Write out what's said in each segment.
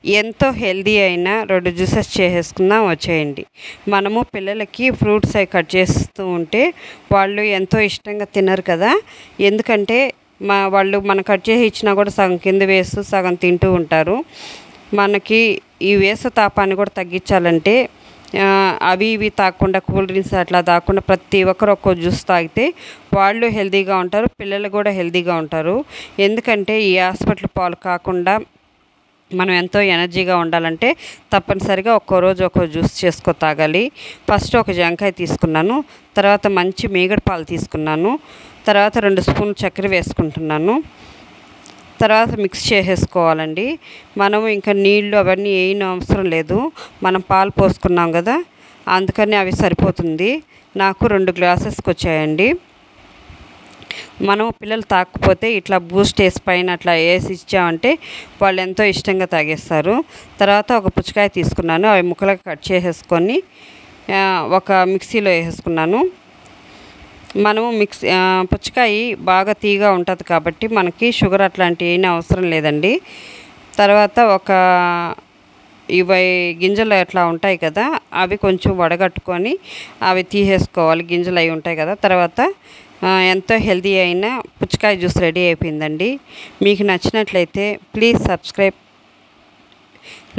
ఎంతో హెల్దీ అయిన 2 జ్యూసెస్ చేసేసుకుందాం వచ్చేయండి. మనము పిల్లలకి ఫ్రూట్స్ అవి కట్ చేస్తూ ఉంటే వాళ్ళు ఎంతో ఇష్టంగా తినరు కదా. ఎందుకంటే వాళ్ళు మనం కట్ చేసి ఇచ్చినా కూడా సగం కింద వేస్తూ సగం తింటూ ఉంటారు. మనకి ఈ వేసవి తాపాన్ని కూడా తగ్గించాలంటే అవి ఇవి తాగకుండా కూల్ డ్రింక్స్ అట్లా తాగకుండా ప్రతి ఒక్కరు ఒక్కో జ్యూస్ తాగితే వాళ్ళు హెల్తీగా ఉంటారు, పిల్లలు కూడా హెల్తీగా ఉంటారు. ఎందుకంటే ఈ హాస్పిటల్ పాలు కాకుండా మనం ఎంతో ఎనర్జీగా ఉండాలంటే తప్పనిసరిగా ఒక్కో రోజు ఒక్కో జ్యూస్ చేసుకో తాగాలి. ఫస్ట్ ఒక జాంకాయ తీసుకున్నాను, తర్వాత మంచి మీగడ పాలు తీసుకున్నాను, తర్వాత 2 స్పూన్లు చక్కెర వేసుకుంటున్నాను. తర్వాత మిక్స్ చేసేసుకోవాలండి. మనము ఇంకా నీళ్ళు అవన్నీ వేయని అవసరం లేదు, మనం పాలు పోసుకున్నాం కదా, అందుకని అవి సరిపోతుంది. నాకు 2 గ్లాసెస్కి వచ్చాయండి. మనం పిల్లలు తాగకపోతే ఇట్లా బూస్ట్ వేసి పైన అట్లా వేసి ఇచ్చామంటే వాళ్ళు ఎంతో ఇష్టంగా తాగేస్తారు. తర్వాత ఒక పుచ్చకాయ తీసుకున్నాను, అవి ముక్కలుగా కట్ చేసేసుకొని ఒక మిక్సీలో వేసేసుకున్నాను. మనము పుచ్చకాయ బాగా తీగా ఉంటుంది కాబట్టి మనకి షుగర్ అట్లాంటివి ఏమీ అవసరం లేదండి. తర్వాత ఇవి గింజలు అట్లా ఉంటాయి కదా, అవి కొంచెం వడగట్టుకొని అవి తీసేసుకోవాలి, గింజలు అవి ఉంటాయి కదా. తర్వాత ఎంతో హెల్తీ అయిన పుచ్చకాయ జ్యూస్ రెడీ అయిపోయిందండి. మీకు నచ్చినట్లయితే please subscribe,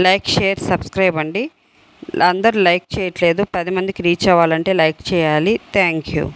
like, share, subscribe అండి. అందరు లైక్ చేయట్లేదు, 10 మందికి రీచ్ అవ్వాలంటే లైక్ చేయాలి. Thank you.